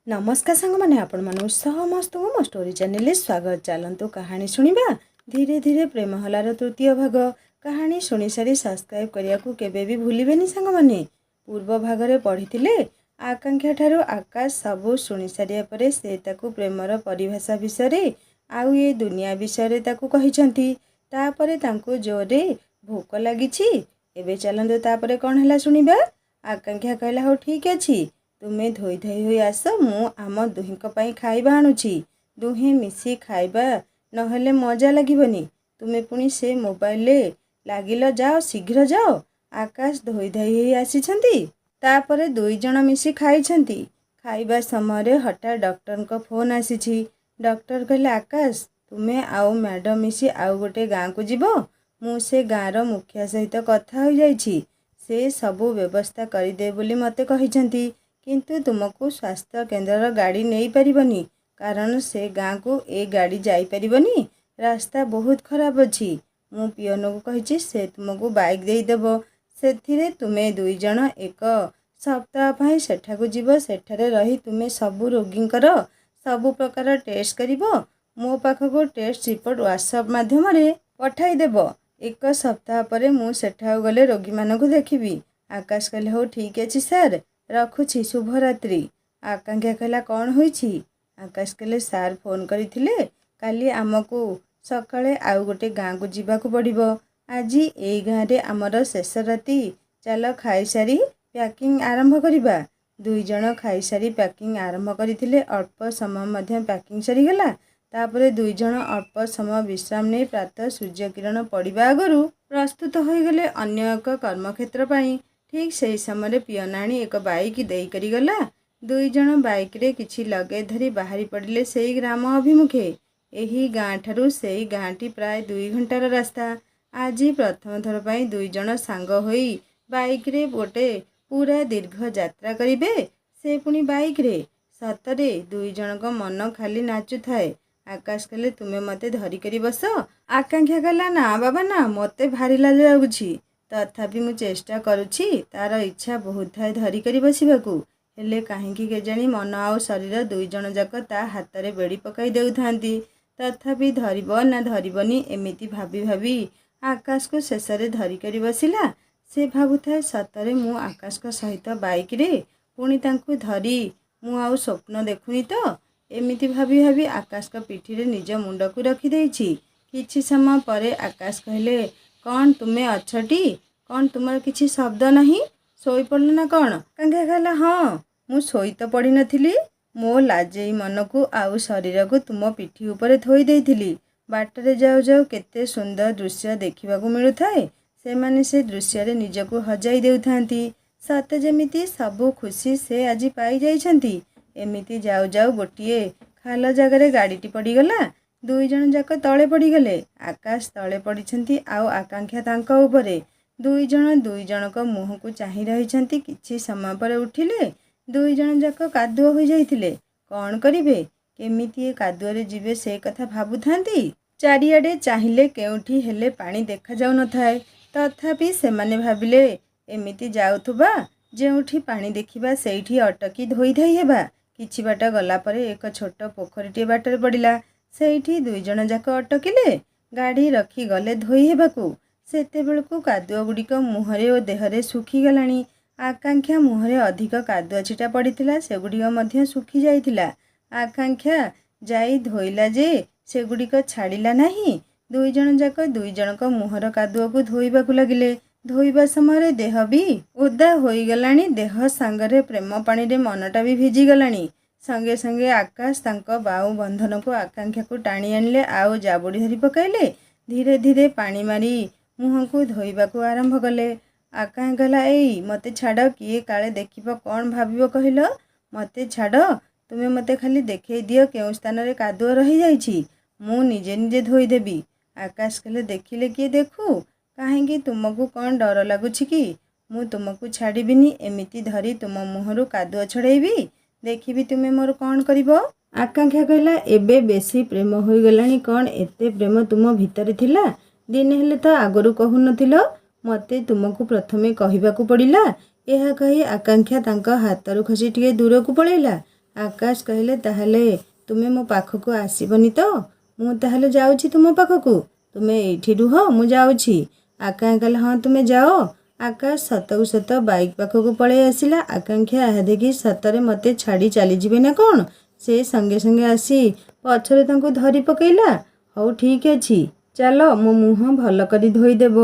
नमस्कार सांग मैंने आपण मानू समस्त मो स्टोरी चैनल स्वागत। चलतु कहानी शुणा धीरे धीरे प्रेम हलार तृतीय भाग। कहानी शुणी सारी सब्सक्राइब करने को केबे भी भूलिबेनी सांग माने। पूर्व भागरे पढ़ी आकांक्षा ठारू आकाश सबू शुणी सारिया परे से ताकू प्रेमर परिभाषा विषय आउ ये दुनिया विषय ताकू कहिसंती। तापरे तांको जोरे भोक लागिछि। एबे चलंतु तापरे कोन हला शुणिबा। आकांक्षा कहला हो ठीक अछि, तुमे धोई धोई हुई आस, मु आम दुहींक पई खाइबा आणुछि। दुहें मिसी खाइबा नहेले मजा लागिबनी। तुमे पुणी से मोबाइल लागिल, जाओ शीघ्र जाओ। आकाश धोई धोई हुई आसीछंती। तापरे दुई जण मिसी खाइछंती। खाइबा समय हठात डॉक्टर को फोन आसीछि। डॉक्टर कहले आकाश तुमे आउ मैडम मिसी आउ गोटे गाँ को जीवो। मु से गाँर मुखिया सहित कथा हो जाइछि। से सबू व्यवस्था करदे बोली मते कहिछंती। किंतु तुमको स्वास्थ्य केन्द्र गाड़ी नहीं पारिबनी, कारण से गाँ को ए गाड़ी जाई पारिबनी, रास्ता बहुत खराब अछि। मु पियन को कहिछि से तुमको बाइक दे देबो। सेथिरे तुमे दुई जण एक सप्ताह पई सेठाकू जीवो। सेठारे रही तुमे सबू रोगींकर सबू प्रकार टेस्ट करिवो। मो पाखको टेस्ट रिपोर्ट व्हाट्सएप माध्यम रे पठाई देबो। एक सप्ताह परे मु सेठा गले रोगी मानकू देखिबी। आकाश कहले हो ठीक अछि सर, रखुछि, शुभरात्रि। आकांक्षा कहला कौन होइछि। आकाश कहले सार फोन करथिले, काली आमको सकाळे आउ गोटे गाँ को जीवाकू पड़िबो। आज एई गाँ रे आमर शेष राति, चल खाई सारी पैकिंग आरंभ करिबा। दुई जण खाई सारी पैकिंग आरंभ करथिले। अल्प समय मध्य पैकिंग सरीगला। तापरे दुई जण अल्प समय विश्राम ने प्रातः सूर्य किरण पड़िबा आगरू प्रस्तुत हो गले अन्य एक कर्मक्षेत्र पाई। ठीक से समय पियनाणी एक बाइक देई करी गला। दुई जण बाइक रे किछि लगे धरी बाहरी पड़िले सेई ग्राम अभिमुखे। एही गाँ ठारू सेई गाँटी प्राय 2 घंटार रास्ता। आज प्रथम थर पाई दुई जण सांग होई बाइक रे गोटे पूरा दीर्घ यात्रा करिबे। से पुणी बाइक रे। सतरे दुई जनक मन खाली नाचु थाए। आकाश कहले तुमे मते धरी करी बस। आकांक्षा कहला ना बाबा ना, मते भारी लाज लागुछि। तथापि मु चेष्टा करुछि। तार इच्छा बहुत थाए धरी करी बसिबाकू, हेले काहेकि केजाणी मन आउ शरीर दुई जण जाक ता हाथ रे बेड़ी पकाई देउथांती। तथापि धरिबो ना धरिबनी एमिति भाबी भाबी आकाश को शेष रे धरी करी बसिला। से भाबुथाए सतरे मु आकाश को सहित बाइक रे पुणी तांकू धरी मु आउ स्वप्न देखुनी तो। एमिति भाबी भाबी आकाश को पिठी रे निज मुंड को रखी देइछि। किछि समय परे आकाश कहले कौन तुमे अछटी, कौन तुमर किछि शब्द नहीं, सोई पड़ल ना कौन। कांगे कहला हाँ मु सोई तो पड़ी नथिली। मो लाजेई मन को आउ शरीर को तुम पिठी ऊपर थोई देइथिली। बाटरे जाऊ जाऊ केते सुंदर दृश्य देखिबा को मिलु थाए। से माने से दृश्य रे निजको हजाई देउथांती। सते जेमिति सबु खुशी से आज पाई जाइछंती। एमिति जाऊ जाऊ गोटिए खाल जगह गाड़ीटी पड़ीगला। दुई जण जाक तले पड़ीगले। आकाश तले पड़ीछंती आउ आकांक्षा तांका उपरे। दुई जनक मुह को चाही रहिछंती। किछि समय पर उठिले। दुई जण जाक कादुआ हो जाइथिले। कौन करिवे, केमिति ए कादुआ रे जीवे से कथा भाबुथांती। चारिआडे चाहिले केउठी हेले पानी देखा जाउ न थाए। तथापि सेमाने भाबिले एमिति जाउथुबा, जेउठी पानी देखिबा सेइठी अटकी धोई धाई हेबा। किछि बाट गला परे एक छोट पोखरीटे बाटरे पड़िला। सेइठी दुई जण जाक अटकिले। गाड़ी रखी गले धोई हेबाकू। सेते बेलकू कादुआ गुड़िक मुहरे और देहरे सुखी गलानी। आकांक्षा मुहरे अधिक कादुआ छिटा पड़िथिला, सेगुड़िक मध्य सुखी जाइथिला। आकांक्षा जाई धोइला जे सेगुड़िक छाड़िला नाही। दुई जण जाक दुई जनक मुहर कादुआ को धोइबाकू लागिले। धोइबा समय देह भी ओदा होई गलानी। देह सांगरे प्रेम पानी रे मनटा भी भिजी गलानी। संगे संगे आकाश तांको बाऊ बंधन को आकांक्षा को टाणी आनिले आउ जाबुड़ी धरी पकाइले। धीरे धीरे पानी मारी मुह को धोइबाकू आरंभ कले। आकांक्षा कहला एई मते छाड़, किए काले देखिबो कौन भाबिबो कहिलो। मते छाड़, तुमे मते खाली देखै दियो केउ स्थान रे कादुआ रही जाइछि, मु निजे निजे धोई देबी। आकाश कहले देखिले किए देखू, काहेकि तुमको कौन डर लगुछि कि मु तुमको छाड़िबिनी। एमिति धरी तुम मुहरु कादुआ छड़ेबी, देखिबी तुमे मोर कौन करिबो। आकांक्षा कहला एबे बेसी प्रेम होई गलानी, कौन एते प्रेम तुम भितरे थिला। दिने हेले तो आगरू कहु नथिलो, मते तुमको प्रथमे कहिबाकू पड़िला। एहा कही आकांक्षा तांका हाथरू खसी टिके दूर को पळैला। ଆକାଶ କହିଲେ, ତାହେଲେ ତୁମେ ମୋ ପାଖକୁ ଆସିବନି ତ? ମୁଁ ତାହେଲେ ଯାଉଛି ତୁମ ପାଖକୁ, ତୁମେ ଏଇଠି ରୁହ, ମୁଁ ଯାଉଛି। ଆକାଙ୍କ୍ଷା କହିଲା, ହଁ ତୁମେ ଯାଅ। ଆକାଶ ସତକୁ ସତ ବାଇକ୍ ପାଖକୁ ପଳେଇ ଆସିଲା। ଆକାଙ୍କ୍ଷା ଏହା ଦେଖି ସତରେ ମୋତେ ଛାଡ଼ି ଚାଲିଯିବେ ନା କ'ଣ? ସେ ସଙ୍ଗେ ସଙ୍ଗେ ଆସି ପଛରେ ତାଙ୍କୁ ଧରି ପକେଇଲା। ହଉ ଠିକ୍ ଅଛି, ଚାଲ ମୋ ମୁହଁ ଭଲ କରି ଧୋଇଦେବ।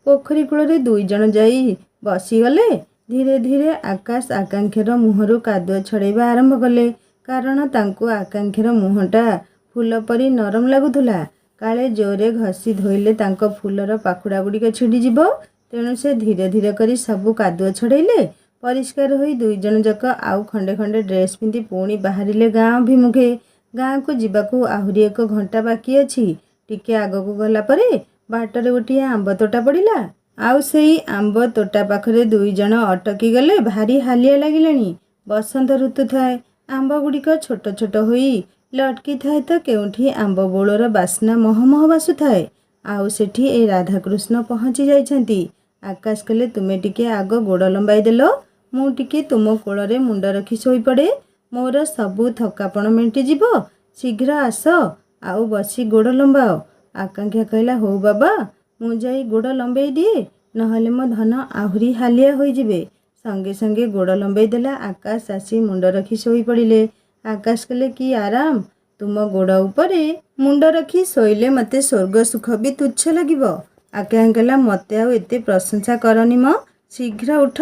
ପୋଖରୀ କୂଳରେ ଦୁଇ ଜଣ ଯାଇ ବସିଗଲେ। ଧୀରେ ଧୀରେ ଆକାଶ ଆକାଙ୍କ୍ଷାର ମୁହଁରୁ କାଦୁଅ ଛଡ଼େଇବା ଆରମ୍ଭ କଲେ। କାରଣ ତାଙ୍କୁ ଆକାଙ୍କ୍ଷାର ମୁହଁଟା ଫୁଲ ପରି ନରମ ଲାଗୁଥିଲା। କାଳେ ଜୋରରେ ଘଷି ଧୋଇଲେ ତାଙ୍କ ଫୁଲର ପାଖୁଡ଼ା ଗୁଡ଼ିକ ଛିଡ଼ିଯିବ। ତେଣୁ ସେ ଧୀରେ ଧୀରେ କରି ସବୁ କାଦୁଅ ଛଡ଼େଇଲେ। ପରିଷ୍କାର ହୋଇ ଦୁଇ ଜଣ ଯାକ ଆଉ ଖଣ୍ଡେ ଖଣ୍ଡେ ଡ୍ରେସ୍ ପିନ୍ଧି ପୁଣି ବାହାରିଲେ ଗାଁ ଅଭିମୁଖେ। ଗାଁକୁ ଯିବାକୁ ଆହୁରି 1 ଘଣ୍ଟା ବାକି ଅଛି। ଟିକେ ଆଗକୁ ଗଲା ପରେ ବାଟରେ ଗୋଟିଏ ଆମ୍ବ ତୋଟା ପଡ଼ିଲା। ଆଉ ସେଇ ଆମ୍ବ ତୋଟା ପାଖରେ ଦୁଇ ଜଣ ଅଟକି ଗଲେ। ଭାରି ହାଲିଆ ଲାଗିଲାଣି। ବସନ୍ତ ଋତୁ ଥାଏ। ଆମ୍ବ ଗୁଡ଼ିକ ଛୋଟ ଛୋଟ ହୋଇ ଲଟକି ଥାଏ ତ କେଉଁଠି ଆମ୍ବ ବଉଳର ବାସ୍ନା ମହ ମହ ବାସୁଥାଏ। ଆଉ ସେଠି ଏ ରାଧାକୃଷ୍ଣ ପହଞ୍ଚି ଯାଇଛନ୍ତି। ଆକାଶ କହିଲେ, ତୁମେ ଟିକେ ଆଗ ଗୋଡ଼ ଲମ୍ବାଇ ଦେଲ, ମୁଁ ଟିକେ ତୁମ କୋଳରେ ମୁଣ୍ଡ ରଖି ଶୋଇପଡ଼େ। ମୋର ସବୁ ଥକାପଣ ମେଣ୍ଟିଯିବ। ଶୀଘ୍ର ଆସ ଆଉ ବସି ଗୋଡ଼ ଲମ୍ବାଅ। ଆକାଙ୍କ୍ଷା କହିଲା, ହଉ ବାବା, ମୁଁ ଯାଇ ଗୋଡ଼ ଲମ୍ବେଇ ଦିଏ, ନହେଲେ ମୋ ଧନ ଆହୁରି ହାଲିଆ ହୋଇଯିବେ। ସଙ୍ଗେ ସଙ୍ଗେ ଗୋଡ଼ ଲମ୍ବେଇ ଦେଲା। ଆକାଶ ଆସି ମୁଣ୍ଡ ରଖି ଶୋଇପଡ଼ିଲେ। ଆକାଶ କହିଲେ, କି ଆରାମ! ତୁମ ଗୋଡ଼ ଉପରେ ମୁଣ୍ଡ ରଖି ଶୋଇଲେ ମୋତେ ସ୍ୱର୍ଗ ସୁଖ ବି ତୁଚ୍ଛ ଲାଗିବ। ଆକାଙ୍କ୍ଷା କହିଲା, ମୋତେ ଆଉ ଏତେ ପ୍ରଶଂସା କରନି ମ, ଶୀଘ୍ର ଉଠ,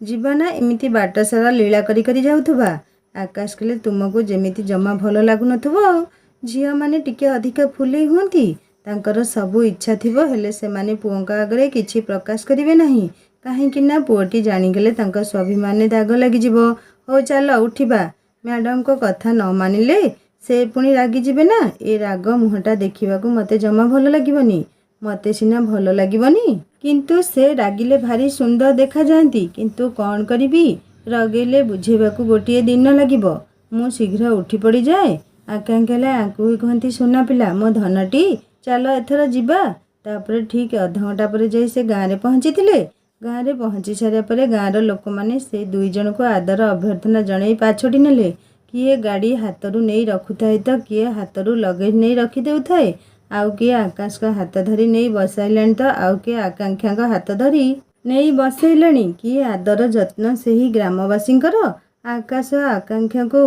ଯିବା ନା ଏମିତି ବାଟ ସାରା ଲୀଳା କରି କରି ଯାଉଥିବା। ଆକାଶ କହିଲେ, ତୁମକୁ ଯେମିତି ଜମା ଭଲ ଲାଗୁନଥିବ ଆଉ। ଝିଅମାନେ ଟିକେ ଅଧିକା ଫୁଲେଇ ହୁଅନ୍ତି। ତାଙ୍କର ସବୁ ଇଚ୍ଛା ଥିବ, ହେଲେ ସେମାନେ ପୁଅଙ୍କ ଆଗରେ କିଛି ପ୍ରକାଶ କରିବେ ନାହିଁ। କାହିଁକି ନା ପୁଅଟି ଜାଣିଗଲେ ତାଙ୍କ ସ୍ୱାଭିମାନରେ ଦାଗ ଲାଗିଯିବ। ହଉ ଚାଲ ଉଠିବା। ମ୍ୟାଡ଼ାମଙ୍କ କଥା ନ ମାନିଲେ ସେ ପୁଣି ରାଗିଯିବେ ନା। ଏ ରାଗ ମୁହଁଟା ଦେଖିବାକୁ ମୋତେ ଜମା ଭଲ ଲାଗିବନି। ମୋତେ ସିନା ଭଲ ଲାଗିବନି, କିନ୍ତୁ ସେ ରାଗିଲେ ଭାରି ସୁନ୍ଦର ଦେଖାଯାଆନ୍ତି। କିନ୍ତୁ କ'ଣ କରିବି, ରଗେଇଲେ ବୁଝେଇବାକୁ ଗୋଟିଏ ଦିନ ଲାଗିବ। ମୁଁ ଶୀଘ୍ର ଉଠି ପଡ଼ିଯାଏ। ଆକାଙ୍କ୍ଷା କହିଲା, ୟାଙ୍କୁ ହିଁ କହନ୍ତି ସୁନା ପିଲା। ମୋ ଧନଟି, ଚାଲ ଏଥର ଯିବା। ତାପରେ ଠିକ୍ ଅଧଘଣ୍ଟା ପରେ ଯାଇ ସେ ଗାଁରେ ପହଞ୍ଚିଥିଲେ। ଗାଁରେ ପହଞ୍ଚି ସାରିବା ପରେ ଗାଁର ଲୋକମାନେ ସେ ଦୁଇ ଜଣଙ୍କୁ ଆଦର ଅଭ୍ୟର୍ଥନା ଜଣାଇ ପାଛୋଟି ନେଲେ। କିଏ ଗାଡ଼ି ହାତରୁ ନେଇ ରଖୁଥାଏ ତ କିଏ ହାତରୁ ଲଗେଜ୍ ନେଇ ରଖିଦେଉଥାଏ। ଆଉ କିଏ ଆକାଶଙ୍କ ହାତ ଧରି ନେଇ ବସାଇଲାଣି ତ ଆଉ କିଏ ଆକାଙ୍କ୍ଷାଙ୍କ ହାତ ଧରି ନେଇ ବସେଇଲାଣି। କିଏ ଆଦର ଯତ୍ନ ସେହି ଗ୍ରାମବାସୀଙ୍କର। ଆକାଶ ଆକାଙ୍କ୍ଷାକୁ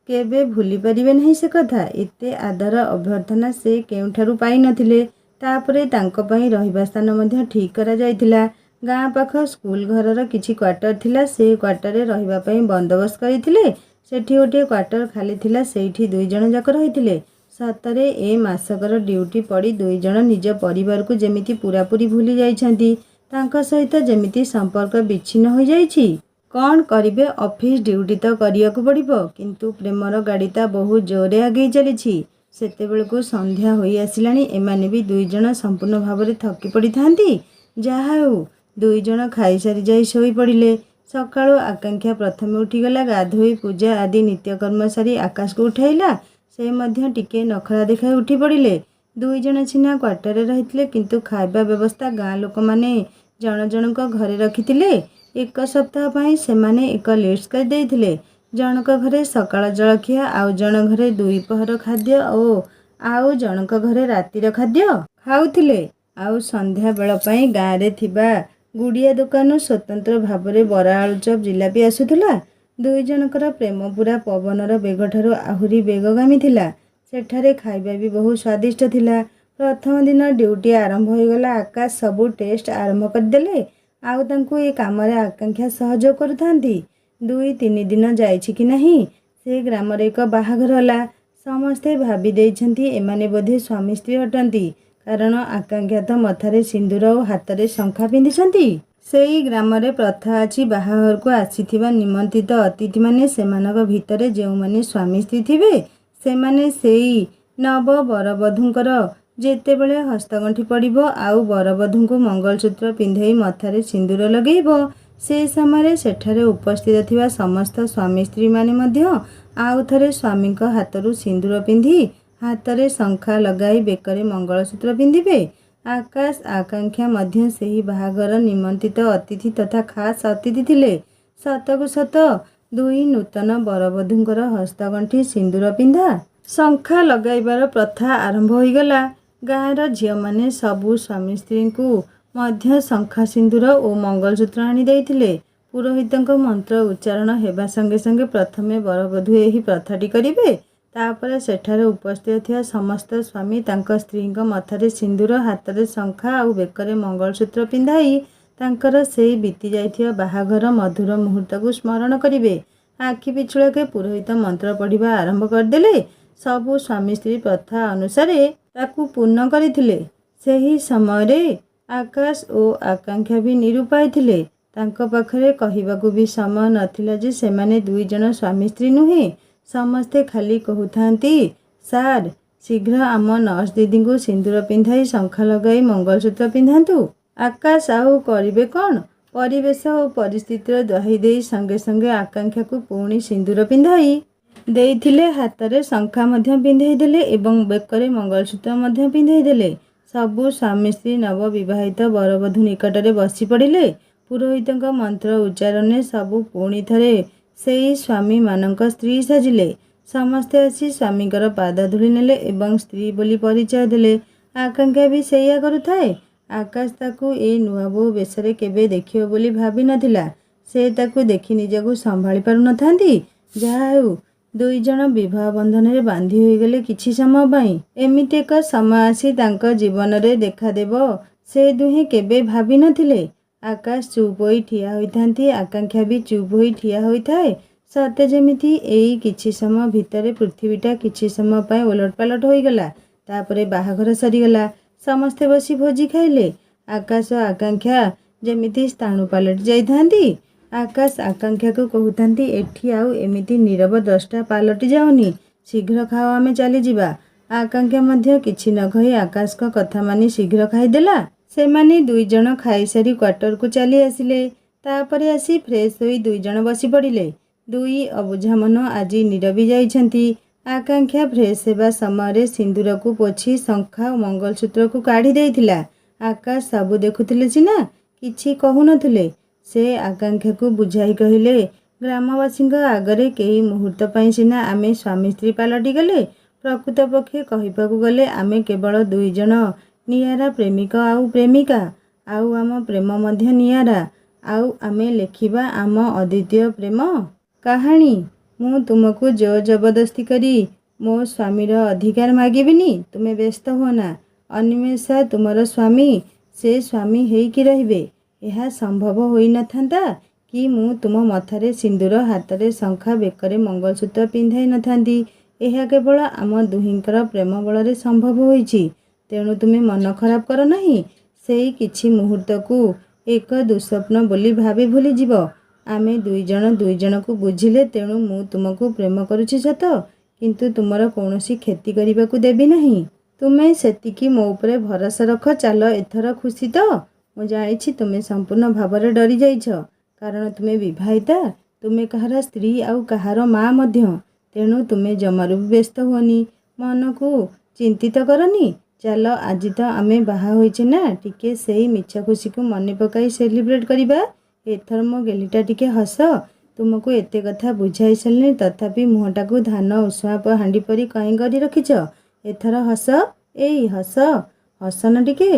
କେବେ ଭୁଲି ପାରିବେ ନାହିଁ ସେ କଥା। ଏତେ ଆଦର ଅଭ୍ୟର୍ଥନା ସେ କେଉଁଠାରୁ ପାଇନଥିଲେ। ତାପରେ ତାଙ୍କ ପାଇଁ ରହିବା ସ୍ଥାନ ମଧ୍ୟ ଠିକ୍ କରାଯାଇଥିଲା। ଗାଁ ପାଖ ସ୍କୁଲ ଘରର କିଛି କ୍ୱାର୍ଟର ଥିଲା। ସେ କ୍ୱାର୍ଟରରେ ରହିବା ପାଇଁ ବନ୍ଦୋବସ୍ତ କରିଥିଲେ। ସେଠି ଗୋଟିଏ କ୍ୱାର୍ଟର ଖାଲି ଥିଲା, ସେଇଠି ଦୁଇ ଜଣ ଯାକ ରହିଥିଲେ। ସତରେ ଏ ମାସକର ଡ୍ୟୁଟି ପଡ଼ି ଦୁଇ ଜଣ ନିଜ ପରିବାରକୁ ଯେମିତି ପୂରାପୂରି ଭୁଲି ଯାଇଛନ୍ତି। ତାଙ୍କ ସହିତ ଯେମିତି ସମ୍ପର୍କ ବିଚ୍ଛିନ୍ନ ହୋଇଯାଇଛି। କ'ଣ କରିବେ, ଅଫିସ୍ ଡ୍ୟୁଟି ତ କରିବାକୁ ପଡ଼ିବ। କିନ୍ତୁ ପ୍ରେମର ଗାଡ଼ିଟା ବହୁ ଜୋରରେ ଆଗେଇ ଚାଲିଛି। ସେତେବେଳକୁ ସନ୍ଧ୍ୟା ହୋଇ ଆସିଲାଣି। ଏମାନେ ବି ଦୁଇ ଜଣ ସମ୍ପୂର୍ଣ୍ଣ ଭାବରେ ଥକି ପଡ଼ିଥାନ୍ତି। ଯାହା ହେଉ ଦୁଇ ଜଣ ଖାଇସାରି ଯାଇ ଶୋଇପଡ଼ିଲେ। ସକାଳୁ ଆକାଙ୍କ୍ଷା ପ୍ରଥମେ ଉଠିଗଲା। ଗାଧୋଇ ପୂଜା ଆଦି ନିତ୍ୟକର୍ମ ସାରି ଆକାଶକୁ ଉଠାଇଲା। ସେ ମଧ୍ୟ ଟିକେ ନଖରା ଦେଖାଇ ଉଠି ପଡ଼ିଲେ। ଦୁଇ ଜଣ ସିନା କ୍ୱାର୍ଟରରେ ରହିଥିଲେ, କିନ୍ତୁ ଖାଇବା ବ୍ୟବସ୍ଥା ଗାଁ ଲୋକମାନେ ଜଣ ଜଣଙ୍କ ଘରେ ରଖିଥିଲେ। 1 ସପ୍ତାହ ପାଇଁ ସେମାନେ ଏକ ଲିଷ୍ଟ କରିଦେଇଥିଲେ। ଜଣକ ଘରେ ସକାଳ ଜଳଖିଆ, ଆଉ ଜଣ ଘରେ ଦ୍ୱିପହର ଖାଦ୍ୟ ଓ ଆଉ ଜଣକ ଘରେ ରାତିର ଖାଦ୍ୟ ଖାଉଥିଲେ। ଆଉ ସନ୍ଧ୍ୟା ବେଳ ପାଇଁ ଗାଁରେ ଥିବା ଗୁଡ଼ିଆ ଦୋକାନରୁ ସ୍ୱତନ୍ତ୍ର ଭାବରେ ବରା, ଆଳୁଚପ, ଜିଲାପି ଆସୁଥିଲା। ଦୁଇ ଜଣଙ୍କର ପ୍ରେମ ପୂରା ପବନର ବେଗଠାରୁ ଆହୁରି ବେଗଗାମୀ ଥିଲା। ସେଠାରେ ଖାଇବା ବି ବହୁ ସ୍ୱାଦିଷ୍ଟ ଥିଲା। ପ୍ରଥମ ଦିନ ଡ୍ୟୁଟି ଆରମ୍ଭ ହୋଇଗଲା। ଆକାଶ ସବୁ ଟେଷ୍ଟ ଆରମ୍ଭ କରିଦେଲେ। ଆଉ ତାଙ୍କୁ ଏ କାମରେ ଆକାଙ୍କ୍ଷା ସହଯୋଗ କରୁଥାନ୍ତି। 2-3 ଦିନ ଯାଇଛି କି ନାହିଁ, ସେ ଗ୍ରାମରେ ଏକ ବାହାଘର ହେଲା। ସମସ୍ତେ ଭାବି ଦେଇଛନ୍ତି ଏମାନେ ବୋଧେ ସ୍ୱାମୀ ସ୍ତ୍ରୀ ଅଟନ୍ତି। କାରଣ ଆକାଙ୍କ୍ଷା ତ ମଥାରେ ସିନ୍ଦୁର ଓ ହାତରେ ଶଙ୍ଖା ପିନ୍ଧିଛନ୍ତି। ସେଇ ଗ୍ରାମରେ ପ୍ରଥା ଅଛି, ବାହାଘରକୁ ଆସିଥିବା ନିମନ୍ତ୍ରିତ ଅତିଥିମାନେ ସେମାନଙ୍କ ଭିତରେ ଯେଉଁମାନେ ସ୍ୱାମୀ ସ୍ତ୍ରୀ ଥିବେ, ସେମାନେ ସେଇ ନବ ବରବଧୂଙ୍କର ଯେତେବେଳେ ହସ୍ତଗଣ୍ଠି ପଡ଼ିବ ଆଉ ବରବଧୂଙ୍କୁ ମଙ୍ଗଳସୂତ୍ର ପିନ୍ଧାଇ ମଥାରେ ସିନ୍ଦୁର ଲଗେଇବ, ସେ ସମୟରେ ସେଠାରେ ଉପସ୍ଥିତ ଥିବା ସମସ୍ତ ସ୍ୱାମୀ ସ୍ତ୍ରୀମାନେ ମଧ୍ୟ ଆଉ ଥରେ ସ୍ୱାମୀଙ୍କ ହାତରୁ ସିନ୍ଦୁର ପିନ୍ଧି ହାତରେ ଶଙ୍ଖା ଲଗାଇ ବେକରେ ମଙ୍ଗଳସୂତ୍ର ପିନ୍ଧିବେ। ଆକାଶ ଆକାଙ୍କ୍ଷା ମଧ୍ୟ ସେହି ବାହାଘର ନିମନ୍ତ୍ରିତ ଅତିଥି ତଥା ଖାସ୍ ଅତିଥି ଥିଲେ। ସତକୁ ସତ ଦୁଇ ନୂତନ ବରବଧୂଙ୍କର ହସ୍ତଗଣ୍ଠି ସିନ୍ଦୁର ପିନ୍ଧା, ଶଙ୍ଖା ଲଗାଇବାର ପ୍ରଥା ଆରମ୍ଭ ହୋଇଗଲା। ଗାଁର ଝିଅମାନେ ସବୁ ସ୍ୱାମୀ ସ୍ତ୍ରୀଙ୍କୁ ମଧ୍ୟ ଶଙ୍ଖା ସିନ୍ଦୁର ଓ ମଙ୍ଗଳସୂତ୍ର ଆଣି ଦେଇଥିଲେ। ପୁରୋହିତଙ୍କ ମନ୍ତ୍ର ଉଚ୍ଚାରଣ ହେବା ସଙ୍ଗେ ସଙ୍ଗେ ପ୍ରଥମେ ବରବଧୂ ଏହି ପ୍ରଥାଟି କରିବେ। ତାପରେ ସେଠାରେ ଉପସ୍ଥିତ ଥିବା ସମସ୍ତ ସ୍ୱାମୀ ତାଙ୍କ ସ୍ତ୍ରୀଙ୍କ ମଥାରେ ସିନ୍ଦୁର, ହାତରେ ଶଙ୍ଖା ଆଉ ବେକରେ ମଙ୍ଗଳସୂତ୍ର ପିନ୍ଧାଇ ତାଙ୍କର ସେଇ ବିତି ଯାଇଥିବା ବାହାଘର ମଧୁର ମୁହୂର୍ତ୍ତକୁ ସ୍ମରଣ କରିବେ। ଆଖି ପିଛୁଳାକେ ପୁରୋହିତ ମନ୍ତ୍ର ପଢ଼ିବା ଆରମ୍ଭ କରିଦେଲେ। ସବୁ ସ୍ୱାମୀ ସ୍ତ୍ରୀ ପ୍ରଥା ଅନୁସାରେ ତାକୁ ପୂର୍ଣ୍ଣ କରିଥିଲେ। ସେହି ସମୟରେ ଆକାଶ ଓ ଆକାଂକ୍ଷା ବି ନିରୁପାୟ ଥିଲେ। ତାଙ୍କ ପାଖରେ କହିବାକୁ ବି ସମୟ ନଥିଲା ଯେ ସେମାନେ ଦୁଇଜଣ ସ୍ୱାମୀ ସ୍ତ୍ରୀ ନୁହେଁ। ସମସ୍ତେ ଖାଲି କହୁଥାନ୍ତି, ସାର୍ ଶୀଘ୍ର ଆମ ନର୍ସ ଦିଦିଙ୍କୁ ସିନ୍ଦୁର ପିନ୍ଧାଇ ଶଙ୍ଖା ଲଗାଇ ମଙ୍ଗଳସୂତ୍ର ପିନ୍ଧାନ୍ତୁ। ଆକାଶ ଆଉ କରିବେ କ'ଣ? ପରିବେଶ ଓ ପରିସ୍ଥିତିର ଦୋହାଇ ଦେଇ ସଙ୍ଗେ ସଙ୍ଗେ ଆକାଂକ୍ଷାକୁ ପୁଣି ସିନ୍ଦୁର ପିନ୍ଧାଇ ଦେଇଥିଲେ। ହାତରେ ଶଙ୍ଖା ମଧ୍ୟ ପିନ୍ଧାଇ ଦେଲେ ଏବଂ ବେକରେ ମଙ୍ଗଳସୂତ୍ର ମଧ୍ୟ ପିନ୍ଧାଇ ଦେଲେ। ସବୁ ସ୍ୱାମୀ ସ୍ତ୍ରୀ ନବବିବାହିତ ବରବଧୂ ନିକଟରେ ବସି ପଡ଼ିଲେ। ପୁରୋହିତଙ୍କ ମନ୍ତ୍ର ଉଚ୍ଚାରଣରେ ସବୁ ପୁଣି ଥରେ ସେଇ ସ୍ୱାମୀମାନଙ୍କ ସ୍ତ୍ରୀ ସାଜିଲେ। ସମସ୍ତେ ଆସି ସ୍ୱାମୀଙ୍କର ପାଦ ଧୂଳି ନେଲେ ଏବଂ ସ୍ତ୍ରୀ ବୋଲି ପରିଚୟ ଦେଲେ। ଆକାଂକ୍ଷା ବି ସେଇଆ କରୁଥାଏ। ଆକାଶ ତାକୁ ଏଇ ନୂଆ ବୋହୂ ବେଶରେ କେବେ ଦେଖିବ ବୋଲି ଭାବି ନଥିଲା। ସେ ତାକୁ ଦେଖି ନିଜକୁ ସମ୍ଭାଳି ପାରୁନଥାନ୍ତି। ଯାହା ହେଉ ଦୁଇଜଣ ବିବାହ ବନ୍ଧନରେ ବାନ୍ଧି ହୋଇଗଲେ କିଛି ସମୟ ପାଇଁ। ଏମିତି ଏକ ସମୟ ଆସି ତାଙ୍କ ଜୀବନରେ ଦେଖାଦେବ ସେ ଦୁହେଁ କେବେ ଭାବି ନଥିଲେ। ଆକାଶ ଚୁପ୍ ହୋଇ ଠିଆ ହୋଇଥାନ୍ତି, ଆକାଂକ୍ଷା ବି ଚୁପ୍ ହୋଇ ଠିଆ ହୋଇଥାଏ। ସତେ ଯେମିତି ଏଇ କିଛି ସମୟ ଭିତରେ ପୃଥିବୀଟା କିଛି ସମୟ ପାଇଁ ଓଲଟପାଲଟ ହୋଇଗଲା। ତାପରେ ବାହାଘର ସରିଗଲା। ସମସ୍ତେ ବସି ଭୋଜି ଖାଇଲେ। ଆକାଶ ଓ ଆକାଂକ୍ଷା ଯେମିତି ସ୍ଥାଣୁ ପାଲଟି ଯାଇଥାନ୍ତି। ଆକାଶ ଆକାଂକ୍ଷାକୁ କହୁଥାନ୍ତି, ଏଠି ଆଉ ଏମିତି ନୀରବ ଦ୍ରଷ୍ଟା ପାଲଟି ଯାଅନି, ଶୀଘ୍ର ଖାଅ, ଆମେ ଚାଲିଯିବା। ଆକାଂକ୍ଷା ମଧ୍ୟ କିଛି ନ କହି ଆକାଶଙ୍କ କଥା ମାନି ଶୀଘ୍ର ଖାଇଦେଲା। ସେମାନେ ଦୁଇଜଣ ଖାଇସାରି କ୍ୱାର୍ଟରକୁ ଚାଲି ଆସିଲେ। ତାପରେ ଆସି ଫ୍ରେଶ୍ ହୋଇ ଦୁଇଜଣ ବସି ପଡ଼ିଲେ। ଦୁଇ ଅବୁଝା ମନ ଆଜି ନୀରବି ଯାଇଛନ୍ତି। ଆକାଂକ୍ଷା ଫ୍ରେଶ୍ ହେବା ସମୟରେ ସିନ୍ଦୁରକୁ ପୋଛି ଶଙ୍ଖା ଓ ମଙ୍ଗଳସୂତ୍ରକୁ କାଢ଼ି ଦେଇଥିଲା। ଆକାଶ ସବୁ ଦେଖୁଥିଲେ ସିନା କିଛି କହୁନଥିଲେ। ସେ ଆକାଂକ୍ଷାକୁ ବୁଝାଇ କହିଲେ, ଗ୍ରାମବାସୀଙ୍କ ଆଗରେ କେଇ ମୁହୂର୍ତ୍ତ ପାଇଁ ସିନା ଆମେ ସ୍ୱାମୀ ସ୍ତ୍ରୀ ପାଲଟିଗଲେ, ପ୍ରକୃତପକ୍ଷେ କହିବାକୁ ଗଲେ ଆମେ କେବଳ ଦୁଇଜଣ ନିଆରା ପ୍ରେମିକ ଆଉ ପ୍ରେମିକା। ଆଉ ଆମ ପ୍ରେମ ମଧ୍ୟ ନିଆରା। ଆଉ ଆମେ ଲେଖିବା ଆମ ଅଦ୍ୱିତୀୟ ପ୍ରେମ କାହାଣୀ। ମୁଁ ତୁମକୁ ଜୋର ଜବରଦସ୍ତି କରି ମୋ ସ୍ୱାମୀର ଅଧିକାର ମାଗିବିନି। ତୁମେ ବ୍ୟସ୍ତ ହୁଅନା। ଅନିମେଷା ତୁମର ସ୍ୱାମୀ, ସେ ସ୍ୱାମୀ ହେଇକି ରହିବେ। ଏହା ସମ୍ଭବ ହୋଇନଥାନ୍ତା କି ମୁଁ ତୁମ ମଥାରେ ସିନ୍ଦୁର, ହାତରେ ଶଙ୍ଖା, ବେକରେ ମଙ୍ଗଳସୂତ୍ର ପିନ୍ଧାଇ ନଥାନ୍ତି। ଏହା କେବଳ ଆମ ଦୁହିଁଙ୍କର ପ୍ରେମ ବଳରେ ସମ୍ଭବ ହୋଇଛି। ତେଣୁ ତୁମେ ମନ ଖରାପ କର ନାହିଁ। ସେଇ କିଛି ମୁହୂର୍ତ୍ତକୁ ଏକ ଦୁଃସ୍ୱପ୍ନ ବୋଲି ଭାବି ଭୁଲିଯିବ। ଆମେ ଦୁଇଜଣ ଦୁଇଜଣକୁ ବୁଝିଲେ। ତେଣୁ ମୁଁ ତୁମକୁ ପ୍ରେମ କରୁଛି ସତ, କିନ୍ତୁ ତୁମର କୌଣସି କ୍ଷତି କରିବାକୁ ଦେବି ନାହିଁ। ତୁମେ ସେତିକି ମୋ ଉପରେ ଭରସା ରଖ। ଚାଲ ଏଥର ଖୁସି ତ? ମୁଁ ଜାଣିଛି ତୁମେ ସମ୍ପୂର୍ଣ୍ଣ ଭାବରେ ଡରିଯାଇଛ, କାରଣ ତୁମେ ବିବାହିତା। ତୁମେ କାହାର ସ୍ତ୍ରୀ ଆଉ କାହାର ମା' ମଧ୍ୟ। ତେଣୁ ତୁମେ ଜମାରୁ ବି ବ୍ୟସ୍ତ ହୁଅନି, ମନକୁ ଚିନ୍ତିତ କରନି। ଚାଲ, ଆଜି ତ ଆମେ ବାହା ହୋଇଛେ ନା, ଟିକେ ସେଇ ମିଛ ଖୁସିକୁ ମନେ ପକାଇ ସେଲିବ୍ରେଟ୍ କରିବା। ଏଥର ମୋ ଗେଲିଟା ଟିକେ ହସ। ତୁମକୁ ଏତେ କଥା ବୁଝାଇ ସାରିଲିଣି, ତଥାପି ମୁହଁଟାକୁ ଧାନ ଉଷୁଆ ହାଣ୍ଡି ପରି କଇଁ କରି ରଖିଛ। ଏଥର ହସ, ଏଇ ହସ, ହସନ ଟିକେ।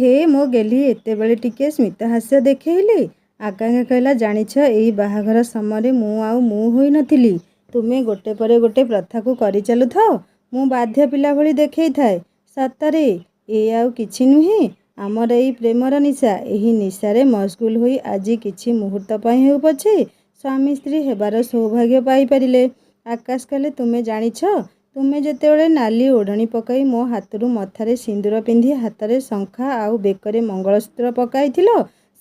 ହେ ମୋ ଗେଲି ଏତେବେଳେ ଟିକେ ସ୍ମିତହାସ୍ୟ ଦେଖେଇଲେ। ଆକାଂକ୍ଷା କହିଲା, ଜାଣିଛ, ଏଇ ବାହାଘର ସମୟରେ ମୁଁ ଆଉ ମୁଁ ହୋଇନଥିଲି। ତୁମେ ଗୋଟେ ପରେ ଗୋଟେ ପ୍ରଥାକୁ କରିଚାଲୁଥାଅ, ମୁଁ ବାଧ୍ୟ ପିଲା ଭଳି ଦେଖେଇଥାଏ। ସତରେ ଏ ଆଉ କିଛି ନୁହେଁ, ଆମର ଏଇ ପ୍ରେମର ନିଶା। ଏହି ନିଶାରେ ମସଗୁଲ ହୋଇ ଆଜି କିଛି ମୁହୂର୍ତ୍ତ ପାଇଁ ହେଉ ପଛେ ସ୍ୱାମୀ ସ୍ତ୍ରୀ ହେବାର ସୌଭାଗ୍ୟ ପାଇପାରିଲେ। ଆକାଶ କହିଲେ, ତୁମେ ଜାଣିଛ, ତୁମେ ଯେତେବେଳେ ନାଲି ଓଢ଼ଣୀ ପକାଇ ମୋ ହାତରୁ ମଥାରେ ସିନ୍ଦୁର ପିନ୍ଧି ହାତରେ ଶଙ୍ଖା ଆଉ ବେକରେ ମଙ୍ଗଳସୂତ୍ର ପକାଇଥିଲ,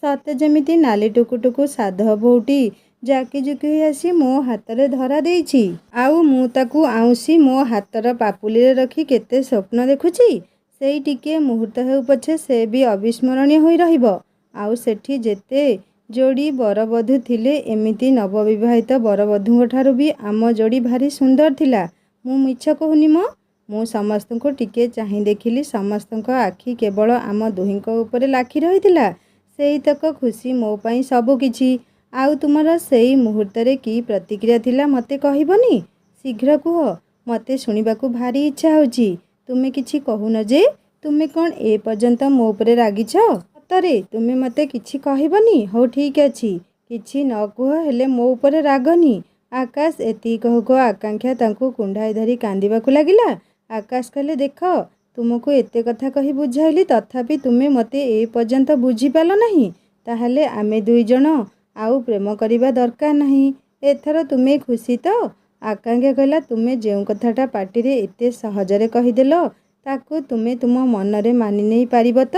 ସତେ ଯେମିତି ନାଲି ଟୁକୁଟୁକୁ ସାଧବ ବୋହୂଟି ଜାକିଜୁକି ହୋଇ ଆସି ମୋ ହାତରେ ଧରା ଦେଇଛି। ଆଉ ମୁଁ ତାକୁ ଆଉଁସି ମୋ ହାତର ପାପୁଲିରେ ରଖି କେତେ ସ୍ୱପ୍ନ ଦେଖୁଛି। ସେଇ ଟିକିଏ ମୁହୂର୍ତ୍ତ ହେଉ ପଛେ ସେ ବି ଅବିସ୍ମରଣୀୟ ହୋଇ ରହିବ। ଆଉ ସେଠି ଯେତେ ଯୋଡ଼ି ବରବଧୂ ଥିଲେ, ଏମିତି ନବବିବାହିତ ବରବଧୂଙ୍କଠାରୁ ବି ଆମ ଯୋଡ଼ି ଭାରି ସୁନ୍ଦର ଥିଲା। ମୁଁ ମିଛ କହୁନି ମ। ମୁଁ ସମସ୍ତଙ୍କୁ ଟିକେ ଚାହିଁ ଦେଖିଲି। ସମସ୍ତଙ୍କ ଆଖି କେବଳ ଆମ ଦୁହିଁଙ୍କ ଉପରେ ଲାଖି ରହିଥିଲା। ସେଇତକ ଖୁସି ମୋ ପାଇଁ ସବୁକିଛି। ଆଉ ତୁମର ସେଇ ମୁହୂର୍ତ୍ତରେ କି ପ୍ରତିକ୍ରିୟା ଥିଲା ମୋତେ କହିବନି? ଶୀଘ୍ର କୁହ, ମୋତେ ଶୁଣିବାକୁ ଭାରି ଇଚ୍ଛା ହେଉଛି। ତୁମେ କିଛି କହୁନ ଯେ? ତୁମେ କ'ଣ ଏ ପର୍ଯ୍ୟନ୍ତ ମୋ ଉପରେ ରାଗିଛ? ସତରେ ତୁମେ ମୋତେ କିଛି କହିବନି? ହଉ ଠିକ୍ ଅଛି, କିଛି ନ କୁହ, ହେଲେ ମୋ ଉପରେ ରାଗନି। ଆକାଶ ଏତିକି କହୁ କହୁ ଆକାଂକ୍ଷା ତାଙ୍କୁ କୁଣ୍ଢାଇ ଧରି କାନ୍ଦିବାକୁ ଲାଗିଲା। ଆକାଶ କହିଲେ, ଦେଖ, ତୁମକୁ ଏତେ କଥା କହି ବୁଝାଇଲି, ତଥାପି ତୁମେ ମୋତେ ଏ ପର୍ଯ୍ୟନ୍ତ ବୁଝିପାରିଲ ନାହିଁ। ତାହେଲେ ଆମେ ଦୁଇ ଜଣ ଆଉ ପ୍ରେମ କରିବା ଦରକାର ନାହିଁ। ଏଥର ତୁମେ ଖୁସି ତ? ଆକାଂକ୍ଷା କହିଲା, ତୁମେ ଯେଉଁ କଥାଟା ପାଟିରେ ଏତେ ସହଜରେ କହିଦେଲ, ତାକୁ ତୁମେ ତୁମ ମନରେ ମାନି ନେଇ ପାରିବ ତ?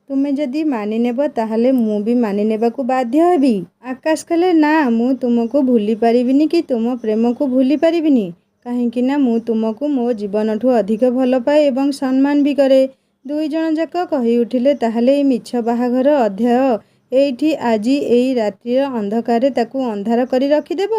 ତୁମେ ଯଦି ମାନି ନେବ, ତାହେଲେ ମୁଁ ବି ମାନି ନେବାକୁ ବାଧ୍ୟ ହେବି। ଆକାଶ କହିଲେ, ନା, ମୁଁ ତୁମକୁ ଭୁଲି ପାରିବିନି କି ତୁମ ପ୍ରେମକୁ ଭୁଲି ପାରିବିନି। କାହିଁକି ନା ମୁଁ ତୁମକୁ ମୋ ଜୀବନଠୁ ଅଧିକ ଭଲ ପାଏ ଏବଂ ସମ୍ମାନ ବି କରେ। ଦୁଇ ଜଣ ଯାକ କହି ଉଠିଲେ, ତାହେଲେ ଏଇ ମିଛ ବାହାଘର ଅଧ୍ୟାୟ ଏଇଠି ଆଜି ଏଇ ରାତ୍ରିର ଅନ୍ଧକାରରେ ତାକୁ ଅନ୍ଧାର କରି ରଖିଦେବ।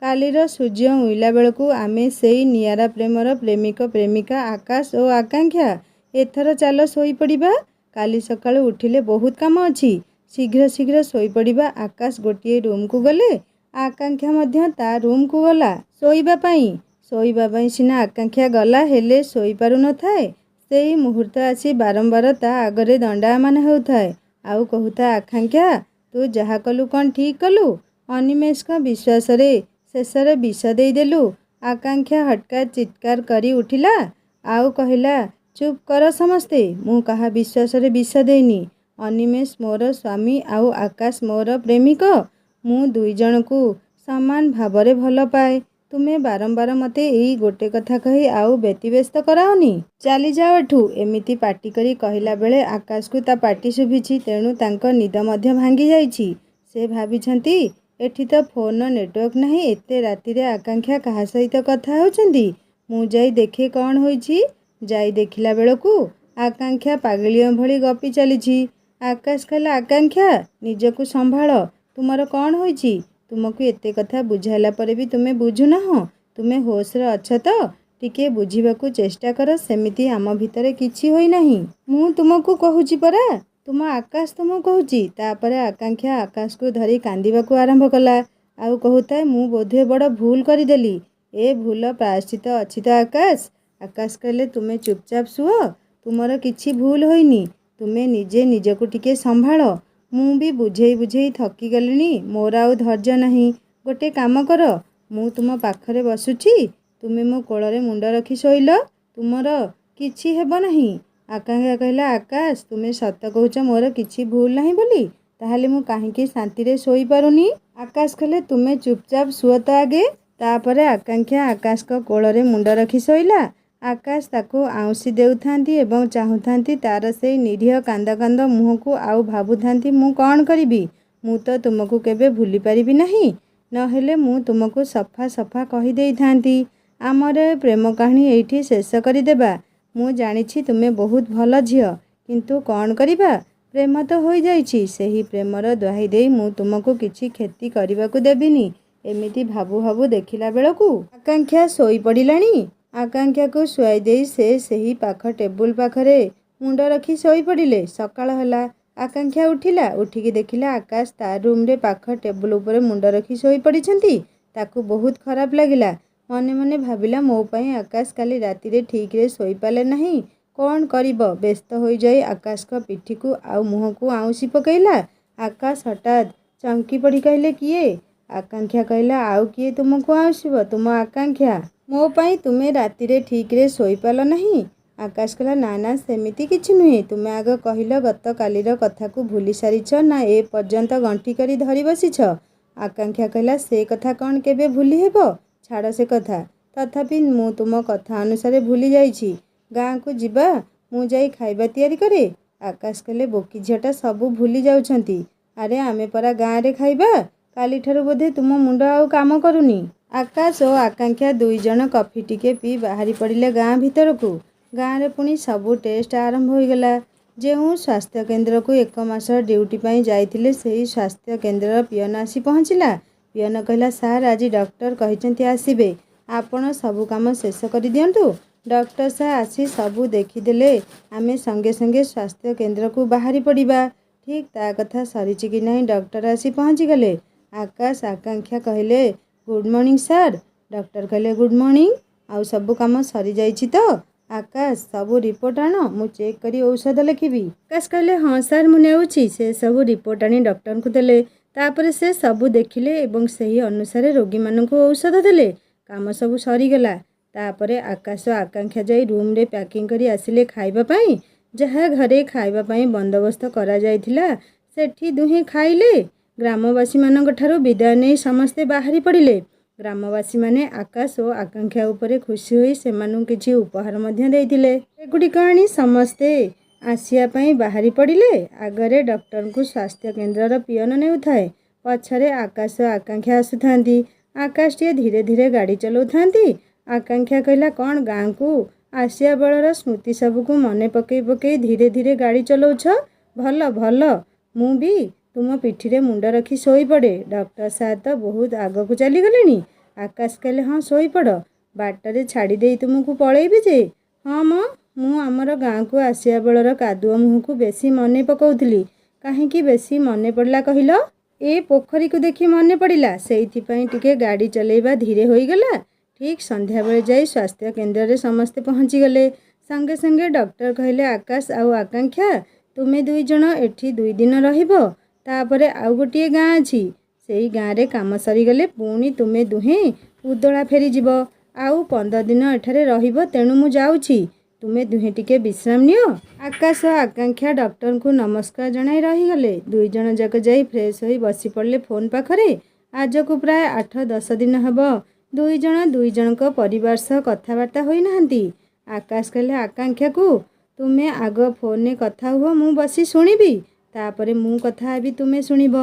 କାଲିର ସୂର୍ଯ୍ୟ ଉଇଁଲା ବେଳକୁ ଆମେ ସେଇ ନିଆରା ପ୍ରେମର ପ୍ରେମିକ ପ୍ରେମିକା ଆକାଶ ଓ ଆକାଂକ୍ଷା। ଏଥର ଚାଲ ଶୋଇପଡ଼ିବା। କାଲି ସକାଳୁ ଉଠିଲେ ବହୁତ କାମ ଅଛି। ଶୀଘ୍ର ଶୀଘ୍ର ଶୋଇପଡ଼ିବା। ଆକାଶ ଗୋଟିଏ ରୁମ୍କୁ ଗଲେ, ଆକାଂକ୍ଷା ମଧ୍ୟ ତା ରୁମ୍କୁ ଗଲା ଶୋଇବା ପାଇଁ। ଶୋଇବା ପାଇଁ ସିନା ଆକାଂକ୍ଷା ଗଲା, ହେଲେ ଶୋଇପାରୁନଥାଏ। ସେଇ ମୁହୂର୍ତ୍ତ ଆସି ବାରମ୍ବାର ତା ଆଗରେ ଦଣ୍ଡାୟମାନ ହେଉଥାଏ ଆଉ କହୁଥାଏ, ଆକାଂକ୍ଷା, ତୁ ଯାହା କଲୁ କ'ଣ ଠିକ୍ କଲୁ? ଅନିମେଷଙ୍କ ବିଶ୍ୱାସରେ ଶେଷରେ ବିଷ ଦେଇଦେଲୁ। ଆକାଂକ୍ଷା ହଠାତ୍ ଚିତ୍କାର କରି ଉଠିଲା ଆଉ କହିଲା, ଚୁପ୍ କର ସମସ୍ତେ, ମୁଁ କାହା ବିଶ୍ୱାସରେ ବିଷ ଦେଇନି। ଅନିମେଷ ମୋର ସ୍ୱାମୀ ଆଉ ଆକାଶ ମୋର ପ୍ରେମିକ। ମୁଁ ଦୁଇ ଜଣଙ୍କୁ ସମାନ ଭାବରେ ଭଲ ପାଏ। ତୁମେ ବାରମ୍ବାର ମୋତେ ଏଇ ଗୋଟେ କଥା କହି ଆଉ ବ୍ୟତିବ୍ୟସ୍ତ କରାଅନି। ଚାଲିଯାଅ ଏଠୁ। ଏମିତି ପାଟି କରି କହିଲା ବେଳେ ଆକାଶକୁ ତା ପାଟି ଶୁଭିଛି। ତେଣୁ ତାଙ୍କ ନିଦ ମଧ୍ୟ ଭାଙ୍ଗି ଯାଇଛି। ସେ ଭାବିଛନ୍ତି, ଏଠି ତ ଫୋନ୍ର ନେଟୱାର୍କ ନାହିଁ। ଏତେ ରାତିରେ ଆକାଂକ୍ଷା କାହା ସହିତ କଥା ହେଉଛନ୍ତି? ମୁଁ ଯାଇ ଦେଖେ କ'ଣ ହୋଇଛି। ଯାଇ ଦେଖିଲା ବେଳକୁ ଆକାଂକ୍ଷା ପାଗଳିଆ ଭଳି ଗପି ଚାଲିଛି। ଆକାଶ କହିଲା, ଆକାଂକ୍ଷା, ନିଜକୁ ସମ୍ଭାଳ। ତୁମର କ'ଣ ହୋଇଛି? ତୁମକୁ ଏତେ କଥା ବୁଝାଇଲା ପରେ ବି ତୁମେ ବୁଝୁନାହଁ। ତୁମେ ହୋସ୍ରେ ଅଛ ତ? ଟିକେ ବୁଝିବାକୁ ଚେଷ୍ଟା କର। ସେମିତି ଆମ ଭିତରେ କିଛି ହୋଇନାହିଁ। ମୁଁ ତୁମକୁ କହୁଛି ପରା। ତୁମ ଆକାଶ ତୁମକୁ କହୁଛି। ତାପରେ ଆକାଂକ୍ଷା ଆକାଶକୁ ଧରି କାନ୍ଦିବାକୁ ଆରମ୍ଭ କଲା ଆଉ କହୁଥାଏ, ମୁଁ ବୋଧହୁଏ ବଡ଼ ଭୁଲ କରିଦେଲି। ଏ ଭୁଲର ପ୍ରାୟଶ୍ଚିତ ଅଛି ତ ଆକାଶ? ଆକାଶ କହିଲେ, ତୁମେ ଚୁପଚାପ ଶୁଅ। ତୁମର କିଛି ଭୁଲ ହୋଇନି। ତୁମେ ନିଜେ ନିଜକୁ ଟିକେ ସମ୍ଭାଳ। ମୁଁ ବି ବୁଝେଇ ବୁଝେଇ ଥକିଗଲିଣି। ମୋର ଆଉ ଧୈର୍ଯ୍ୟ ନାହିଁ। ଗୋଟେ କାମ କର, ମୁଁ ତୁମ ପାଖରେ ବସୁଛି। ତୁମେ ମୋ କୋଳରେ ମୁଣ୍ଡ ରଖି ଶୋଇଲ। ତୁମର କିଛି ହେବ ନାହିଁ। ଆକାଂକ୍ଷା କହିଲା, ଆକାଶ, ତୁମେ ସତ କହୁଛ ମୋର କିଛି ଭୁଲ ନାହିଁ ବୋଲି? ତାହେଲେ ମୁଁ କାହିଁକି ଶାନ୍ତିରେ ଶୋଇପାରୁନି? ଆକାଶ କହିଲେ, ତୁମେ ଚୁପଚାପ ଶୁଅ ତ ଆଗେ। ତାପରେ ଆକାଂକ୍ଷା ଆକାଶଙ୍କ କୋଳରେ ମୁଣ୍ଡ ରଖି ଶୋଇଲା। ଆକାଶ ତାକୁ ଆଉଁସି ଦେଉଥାନ୍ତି ଏବଂ ଚାହୁଁଥାନ୍ତି ତାର ସେଇ ନିରୀହ କାନ୍ଦ କାନ୍ଦ ମୁହଁକୁ ଆଉ ଭାବୁଥାନ୍ତି, ମୁଁ କ'ଣ କରିବି? ମୁଁ ତ ତୁମକୁ କେବେ ଭୁଲି ପାରିବି ନାହିଁ। ନହେଲେ ମୁଁ ତୁମକୁ ସଫା ସଫା କହିଦେଇଥାନ୍ତି। ଆମର ଏ ପ୍ରେମ କାହାଣୀ ଏଇଠି ଶେଷ କରିଦେବା। ମୁଁ ଜାଣିଛି ତୁମେ ବହୁତ ଭଲ ଝିଅ, କିନ୍ତୁ କ'ଣ କରିବା? ପ୍ରେମ ତ ହୋଇଯାଇଛି। ସେହି ପ୍ରେମର ଦୋହାଇ ଦେଇ ମୁଁ ତୁମକୁ କିଛି କ୍ଷତି କରିବାକୁ ଦେବିନି। ଏମିତି ଭାବୁ ଭାବୁ ଦେଖିଲା ବେଳକୁ ଆକାଂକ୍ଷା ଶୋଇପଡ଼ିଲାଣି। ଆକାଂକ୍ଷାକୁ ଶୁଆଇ ଦେଇ ସେ ସେହି ପାଖ ଟେବୁଲ ପାଖରେ ମୁଣ୍ଡ ରଖି ଶୋଇପଡ଼ିଲେ। ସକାଳ ହେଲା। ଆକାଂକ୍ଷା ଉଠିଲା। ଉଠିକି ଦେଖିଲା ଆକାଶ ତା ରୁମ୍ରେ ପାଖ ଟେବୁଲ ଉପରେ ମୁଣ୍ଡ ରଖି ଶୋଇପଡ଼ିଛନ୍ତି। ତାକୁ ବହୁତ ଖରାପ ଲାଗିଲା। ମନେ ମନେ ଭାବିଲା, ମୋ ପାଇଁ ଆକାଶ କାଲି ରାତିରେ ଠିକ୍ରେ ଶୋଇପାରିଲେ ନାହିଁ। କ'ଣ କରିବ? ବ୍ୟସ୍ତ ହୋଇଯାଇ ଆକାଶଙ୍କ ପିଠିକୁ ଆଉ ମୁହଁକୁ ଆଉଁସି ପକାଇଲା। ଆକାଶ ହଠାତ୍ ଚମକି ପଡ଼ି କହିଲେ, କିଏ? ଆକାଂକ୍ଷା କହିଲା, ଆଉ କିଏ ତୁମକୁ ଆଉଁସିବ? ତୁମ ଆକାଂକ୍ଷା। ମୋ ପାଇଁ ତୁମେ ରାତିରେ ଠିକ୍ରେ ଶୋଇପାରିଲ ନାହିଁ? ଆକାଶ କହିଲା, ନା ନା, ସେମିତି କିଛି ନୁହେଁ। ତୁମେ ଆଗ କହିଲ, ଗତକାଲିର କଥାକୁ ଭୁଲି ସାରିଛ ନା ଏ ପର୍ଯ୍ୟନ୍ତ ଗଣ୍ଠି କରି ଧରି ବସିଛ? ଆକାଂକ୍ଷା କହିଲା, ସେ କଥା କ'ଣ କେବେ ଭୁଲି ହେବ? ଛାଡ଼ ସେ କଥା। ତଥାପି ମୁଁ ତୁମ କଥା ଅନୁସାରେ ଭୁଲି ଯାଇଛି। ଗାଁକୁ ଯିବା। ମୁଁ ଯାଇ ଖାଇବା ତିଆରି କରେ। ଆକାଶ କହିଲେ, ବୋକି ଝିଅଟା ସବୁ ଭୁଲି ଯାଉଛନ୍ତି। ଆରେ ଆମେ ପରା ଗାଁରେ ଖାଇବା। କାଲିଠାରୁ ବୋଧେ ତୁମ ମୁଣ୍ଡ ଆଉ କାମ କରୁନି। ଆକାଶ ଓ ଆକାଂକ୍ଷା ଦୁଇ ଜଣ କଫି ଟିକେ ପିଇ ବାହାରି ପଡ଼ିଲେ ଗାଁ ଭିତରକୁ। ଗାଁରେ ପୁଣି ସବୁ ଟେଷ୍ଟ ଆରମ୍ଭ ହୋଇଗଲା। ଯେଉଁ ସ୍ୱାସ୍ଥ୍ୟକେନ୍ଦ୍ରକୁ 1 ମାସ ଡ୍ୟୁଟି ପାଇଁ ଯାଇଥିଲେ, ସେହି ସ୍ୱାସ୍ଥ୍ୟକେନ୍ଦ୍ରର ପିଅନ ଆସି ପହଞ୍ଚିଲା। ପିଅନ କହିଲା, ସାର୍, ଆଜି ଡକ୍ଟର କହିଛନ୍ତି ଆସିବେ। ଆପଣ ସବୁ କାମ ଶେଷ କରିଦିଅନ୍ତୁ। ଡକ୍ଟର ସାର୍ ଆସି ସବୁ ଦେଖିଦେଲେ ଆମେ ସଙ୍ଗେ ସଙ୍ଗେ ସ୍ୱାସ୍ଥ୍ୟକେନ୍ଦ୍ରକୁ ବାହାରି ପଡ଼ିବା। ଠିକ୍ ତା କଥା ସରିଛି କି ନାହିଁ ଡକ୍ଟର ଆସି ପହଞ୍ଚିଗଲେ। आकाश आकांक्षा कहले गुड मॉर्निंग सर। डॉक्टर कहले गुड मॉर्निंग। आउ सब काम सरी जाइछि तो? आकाश सबू रिपोर्ट आण मु चेक करी औषध लिखिबी। आकाश कहले हाँ सर मु नेउछि। से सबू रिपोर्ट आनी डॉक्टर को देले। तापर से सबू देखिले एवं सही अनुसार रोगी मानक औषध देले। काम सबू सरीगला। तापरे आकाश आकांक्षा जाई रूम रे पैकिंग करी आसिले खाइबा पाई। जहाँ घरे खाइबा पाई बंदोबस्त करा जाइथिला सेठी दुहे खाइले। ग्रामवासी मानक ठारू विदाय नहीं समस्ते बाहरी पड़िले। ग्रामवासी माने आकाश और आकांक्षा उपरे खुशी होई सेमानु किछि उपहार मध्य देइथिले। एगुडी कहानी समस्ते आसिया पाई बाहरी पड़िले। आगरे डॉक्टर को स्वास्थ्य केन्द्र पियन नेउथाए। पछरे आकाश और आकांक्षा आसुथांती। आकाश टे धीरे धीरे गाड़ी चलाउथांती। आकांक्षा कहला कौन गाँ को आसिया बेलर स्मृति सबको मने पकई पकई धीरे धीरे गाड़ी चलाउछ। भल भल मु भी तुम पिठी मुंड रखी शोई पड़े। डॉक्टर साहब तो बहुत आग को चली गले। आकाश कहले हाँ शोई पड़ बाटरे छाड़ी दे तुमको पलैबी जे। हाँ मु आमर गाँ को आसिया बेलर कादुआ मुह को बेसी मने पकाउथली। कहीं बेसी मने पड़ला कहल? ए पोखरी को देखी मने पड़िला सेइथिपई टिके गाड़ी चलेबा धीरे होईगला। ठीक संध्या बेले जाई स्वास्थ्य केन्द्र रे समस्ते पहुँची गले। संगे संगे डॉक्टर कहले आकाश आउ आकांक्षा तुमे दुई जण एठी 2 दिन रहिबो। तापरे आउ गोटे गाँ अछि सेई गाँ रे काम सरीगले पुणी तुमे दुहे उदला फेरी जीव। आउ 15 दिन एठारे रहिबो तेणु मु जाउछि। तुमे दुहे टिके विश्राम नियो। आकाश और आकांक्षा डॉक्टर को नमस्कार जनाई रहीगले। 2 जण जाक जाई फ्रेश होई बसी पड़ले फोन पाखरे। आज को प्राय 8-10 दिन हब 2 जण परिवार सह कथबार्ता होई नाहंती। आकाश कहले आकांक्षा को तुमे आग फोन ने कथा हुआ मु बसी सुनिबी तापरे मु कथा हेबी तुमे सुनिब।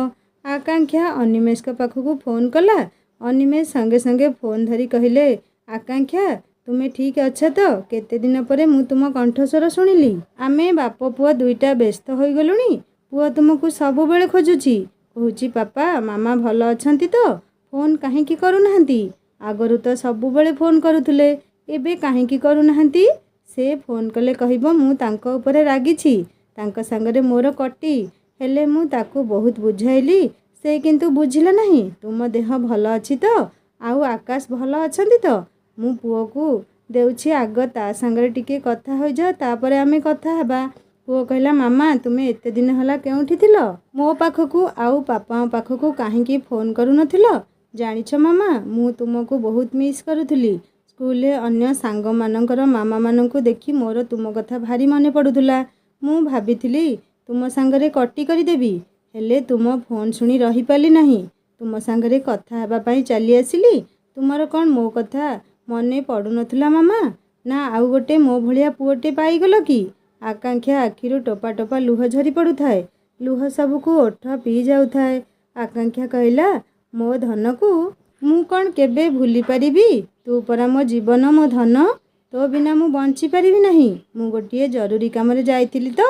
आकांक्षा अनिमेष का पाखक फोन कला। अनिमेष संगे संगे फोन धरी कहले आकांक्षा तुमे ठीक अच्छा तो? केते दिन परे मु तुम कंठस्वर सुनिली। आमे बाप पुआ दुईटा व्यस्त होई गलुनी। पुआ तुमको सबु बेले खोजुची कहूची पापा मामा भल अछंती तो फोन काहे की करू नाहंती? आगरु तो सबु बेले फोन करुथुले एबे काहे की करू नाहंती? से फोन कले कहिबो मु तांको ऊपर रागिछि तांको संगरे मोर कटी हेले मु ताकू बहुत बुझाइली से किंतु बुझिला नहीं। तुम देह भल अछि तो? आउ आकाश भल अछंती तो? मु पुओ को देउछि आग ता संगरे टिके कथा होई जा तापरे आमे कथा हेबा। पुओ कहला मामा तुमे एते दिन हला केउठी थिलो? मो पाखकू आउ पापा पाखकू काहे की फोन करू नथिलो? जानिछ मामा मु तुमको बहुत मिस करूथुली। स्कूल अन्य सांग मानकर मामा माननकू देखी मोर तुम कथा भारी मने पड़ुथुला। मु भाबिथिली तुम सांगरे कटी करी देबी हेले तुम फोन सुनी रही पाली नहीं। तुम सांगरे कथा हेबा पई चली आसिली। तुमर कौन मो कथा मने पड़ु नथुला मामा? ना आउ गोटे मो भलिया पुओटे पाई गलो कि? आकांक्षा आखिरु टोपा टोपा लुह झरी पड़ुथाए। लुह सबको ओठ पी जाउथाए। आकांक्षा कहला मो धन को मु कौन केबे भूली पारिबी? तू परा मो जीवन मो धन तो बिना मु बंची पारिबी नहीं। मु गोटे जरूरी काम रे जाइथिली तो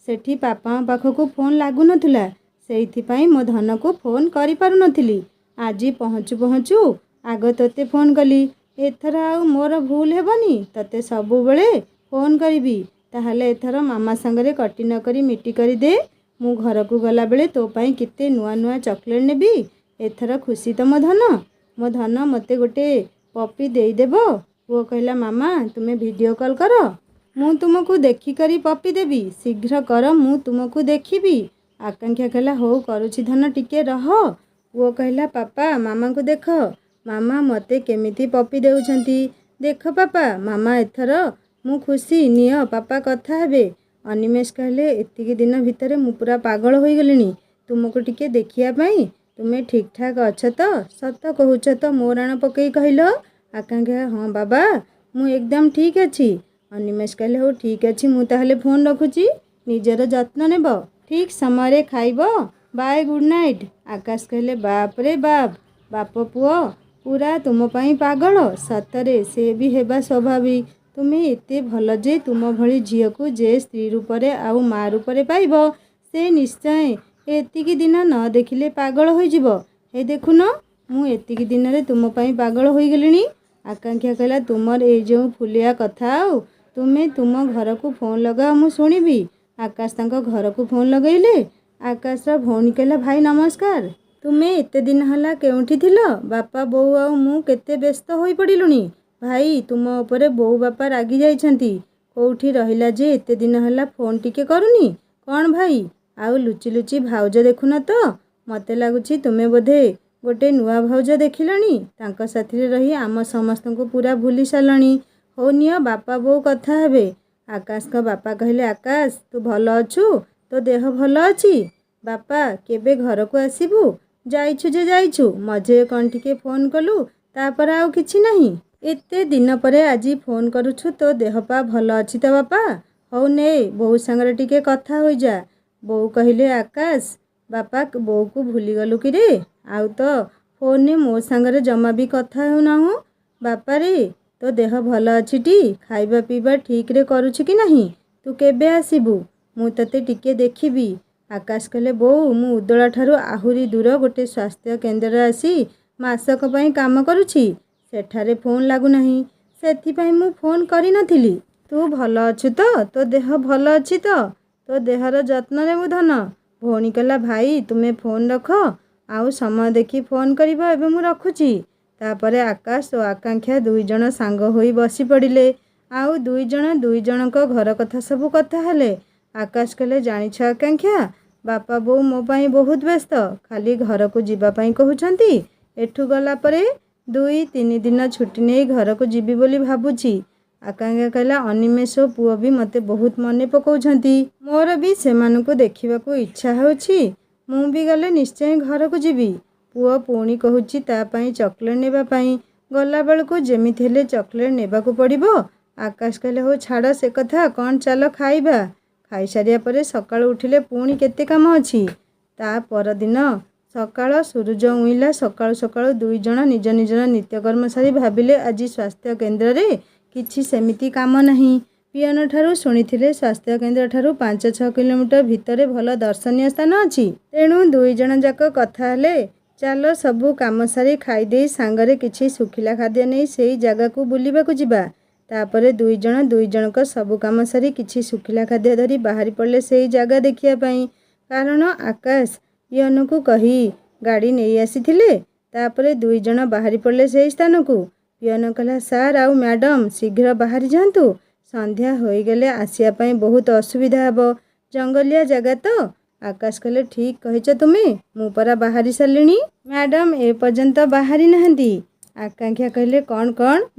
सेठी पापा पाखकू फोन लागु नथुला सेइथिपई मो धन को फोन करि पारु नथिली। आजी पहुँचु पहुँचु आग तोते फोन कली। एथर आउ मोर भूल हेबनी तते सबु बेले फोन करिबी। ताहले एथर मामा संगरे कटी न करी मिटी करी दे। मु घर को गला बेले तो पई किते नुआ नुआ चॉकलेट नेबी। एथर खुशी तो मो धन मते गोटे पपी देई देबो। वो कहला मामा तुमे वीडियो कॉल कर मु तुमको देखी करी पपी देबी। शीघ्र कर मु तुमको देखिबी। आकांक्षा कहला हो करूची धन टिके रह। वो कहला पापा मामा को देख मामा मते केमिति पपी देउछंती देख पापा मामा एथर मु खुशी नियो पापा कथा हेबे। अनिमेष कहले एतिकी दिन भितरे मु पूरा पागल होई गलिनी तुमको टिके देखिया पई। तुमे ठीक ठाक अछ तो? सत कहूच तो मो राण पकई कहलो? आकांक्षा हाँ बाबा मु एकदम ठीक अछि। अनिमेष कहले हो ठीक अछि मु ताहले फोन रखुची निजर जत्न नेब ठीक समय खाइबो बाय गुड नाइट। आकाश कहले बाप रे बाप पुओ पूरा तुम पई पागल सतरे से भी हेबा स्वाभाविक। तुमे एते भल जे तुम भली झियो को जे स्त्री रूपरे आउ माँ रूपरे पाइबो से निश्चय एतिकी दिन न देखिले पागल होई जिवो। हे देखुन मु एतिकी दिन रे तुम पई पागल होई गलिनी। आकांक्षा कहला तुमर ए जो फुलिया कथा आउ तुमे तुम घर को फोन लगाओ मु सुनिबी। आकाश तांको घर को फोन लगैले। आकाश रा भौणी कहला भाई नमस्कार। ତୁମେ ଏତେ ଦିନ ହେଲା କେଉଁଠି ଥିଲ? ବାପା ବୋଉ ଆଉ ମୁଁ କେତେ ବ୍ୟସ୍ତ ହୋଇପଡ଼ିଲୁଣି। ଭାଇ, ତୁମ ଉପରେ ବୋଉ ବାପା ରାଗି ଯାଇଛନ୍ତି। କେଉଁଠି ରହିଲା ଯେ ଏତେ ଦିନ ହେଲା ଫୋନ୍ ଟିକେ କରୁନି? କ'ଣ ଭାଇ, ଆଉ ଲୁଚି ଲୁଚି ଭାଉଜ ଦେଖୁନ ତ? ମୋତେ ଲାଗୁଛି ତୁମେ ବୋଧେ ଗୋଟେ ନୂଆ ଭାଉଜ ଦେଖିଲଣି। ତାଙ୍କ ସାଥିରେ ରହି ଆମ ସମସ୍ତଙ୍କୁ ପୁରା ଭୁଲି ସାରିଲଣି। ହଉ ନିଅ, ବାପା ବୋଉ କଥା ହେବେ। ଆକାଶଙ୍କ ବାପା କହିଲେ, ଆକାଶ, ତୁ ଭଲ ଅଛୁ? ତୋ ଦେହ ଭଲ ଅଛି? ବାପା, କେବେ ଘରକୁ ଆସିବୁ? ଯାଇଛୁ ଯେ ଯାଇଛୁ, ମଝିରେ କ'ଣ ଟିକେ ଫୋନ୍ କଲୁ, ତାପରେ ଆଉ କିଛି ନାହିଁ। ଏତେ ଦିନ ପରେ ଆଜି ଫୋନ୍ କରୁଛୁ, ତୋ ଦେହ ପା ଭଲ ଅଛି ତ ବାପା? ହଉ ନେ, ବୋଉ ସାଙ୍ଗରେ ଟିକେ କଥା ହୋଇଯା। ବୋଉ କହିଲେ, ଆକାଶ, ବାପା ବୋଉକୁ ଭୁଲିଗଲୁ କିରେ? ଆଉ ତ ଫୋନ୍ରେ ମୋ ସାଙ୍ଗରେ ଜମା ବି କଥା ହେଉନାହୁଁ। ବାପାରେ, ତୋ ଦେହ ଭଲ ଅଛିଟି? ଖାଇବା ପିଇବା ଠିକ୍ରେ କରୁଛୁ କି ନାହିଁ? ତୁ କେବେ ଆସିବୁ? ମୁଁ ତୋତେ ଟିକେ ଦେଖିବି। ଆକାଶ କହିଲେ, ବୋଉ, ମୁଁ ଉଦଳାଠାରୁ ଆହୁରି ଦୂର ଗୋଟେ ସ୍ୱାସ୍ଥ୍ୟ କେନ୍ଦ୍ରରେ ଆସି ମାସକ ପାଇଁ କାମ କରୁଛି। ସେଠାରେ ଫୋନ୍ ଲାଗୁନାହିଁ, ସେଥିପାଇଁ ମୁଁ ଫୋନ୍ କରିନଥିଲି। ତୁ ଭଲ ଅଛୁ ତ? ତୋ ଦେହ ଭଲ ଅଛି ତ? ତୋ ଦେହର ଯତ୍ନ ନେବୁ ଧନ। ଭଉଣୀ କହିଲା, ଭାଇ, ତୁମେ ଫୋନ୍ ରଖ, ଆଉ ସମୟ ଦେଖି ଫୋନ୍ କରିବ। ଏବେ ମୁଁ ରଖୁଛି। ତାପରେ ଆକାଶ ଓ ଆକାଂକ୍ଷା ଦୁଇଜଣ ସାଙ୍ଗ ହୋଇ ବସି ପଡ଼ିଲେ। ଆଉ ଦୁଇଜଣ ଦୁଇଜଣଙ୍କ ଘର କଥା ସବୁ କଥା ହେଲେ। ଆକାଶ କହିଲେ, ଜାଣିଛ ଆକାଂକ୍ଷା, ବାପା ବୋଉ ମୋ ପାଇଁ ବହୁତ ବ୍ୟସ୍ତ। ଖାଲି ଘରକୁ ଯିବା ପାଇଁ କହୁଛନ୍ତି। ଏଠୁ ଗଲା ପରେ 2-3 ଦିନ ଛୁଟି ନେଇ ଘରକୁ ଯିବି ବୋଲି ଭାବୁଛି। ଆକାଂକ୍ଷା କହିଲା, ଅନିମେଷ ପୁଅ ବି ମୋତେ ବହୁତ ମନେ ପକାଉଛନ୍ତି। ମୋର ବି ସେମାନଙ୍କୁ ଦେଖିବାକୁ ଇଚ୍ଛା ହେଉଛି। ମୁଁ ବି ଗଲେ ନିଶ୍ଚୟ ଘରକୁ ଯିବି। ପୁଅ ପୁଣି କହୁଛି ତା ପାଇଁ ଚକୋଲେଟ୍ ନେବା ପାଇଁ। ଗଲାବେଳକୁ ଯେମିତି ହେଲେ ଚକୋଲେଟ୍ ନେବାକୁ ପଡ଼ିବ। ଆକାଶ କହିଲେ, ହଉ ଛାଡ଼ ସେ କଥା, କ'ଣ ଚାଲ ଖାଇବା। ଖାଇସାରିବା ପରେ ସକାଳୁ ଉଠିଲେ ପୁଣି କେତେ କାମ ଅଛି। ତା ପରଦିନ ସକାଳ ସୂରୁଜ ଉଇଁଲା। ସକାଳୁ ସକାଳୁ ଦୁଇଜଣ ନିଜ ନିଜର ନିତ୍ୟକର୍ମ ସାରି ଭାବିଲେ, ଆଜି ସ୍ୱାସ୍ଥ୍ୟ କେନ୍ଦ୍ରରେ କିଛି ସେମିତି କାମ ନାହିଁ। ପିଅନ ଠାରୁ ଶୁଣିଥିଲେ ସ୍ୱାସ୍ଥ୍ୟକେନ୍ଦ୍ରଠାରୁ 5-6 କିଲୋମିଟର ଭିତରେ ଭଲ ଦର୍ଶନୀୟ ସ୍ଥାନ ଅଛି। ତେଣୁ ଦୁଇଜଣ ଯାକ କଥା ହେଲେ, ଚାଲ ସବୁ କାମ ସାରି ଖାଇଦେଇ ସାଙ୍ଗରେ କିଛି ଶୁଖିଲା ଖାଦ୍ୟ ନେଇ ସେଇ ଜାଗାକୁ ବୁଲିବାକୁ ଯିବା। ତାପରେ ଦୁଇଜଣ ଦୁଇଜଣଙ୍କ ସବୁ କାମ ସାରି କିଛି ଶୁଖିଲା ଖାଦ୍ୟ ଧରି ବାହାରି ପଡ଼ିଲେ ସେଇ ଜାଗା ଦେଖିବା ପାଇଁ। କାରଣ ଆକାଶ ପିଅନକୁ କହି ଗାଡ଼ି ନେଇ ଆସିଥିଲେ। ତାପରେ ଦୁଇଜଣ ବାହାରି ପଡ଼ିଲେ ସେହି ସ୍ଥାନକୁ। ପିଅନ କହିଲା, ସାର୍ ଆଉ ମ୍ୟାଡ଼ମ୍, ଶୀଘ୍ର ବାହାରି ଯାଆନ୍ତୁ। ସନ୍ଧ୍ୟା ହୋଇଗଲେ ଆସିବା ପାଇଁ ବହୁତ ଅସୁବିଧା ହେବ। ଜଙ୍ଗଲିଆ ଜାଗା ତ। ଆକାଶ କହିଲେ, ଠିକ୍ କହିଛ ତୁମେ, ମୁଁ ପରା ବାହାରି ସାରିଲିଣି। ମ୍ୟାଡ଼ମ୍ ଏପର୍ଯ୍ୟନ୍ତ ବାହାରି ନାହାନ୍ତି। ଆକାଂକ୍ଷା କହିଲେ, କ'ଣ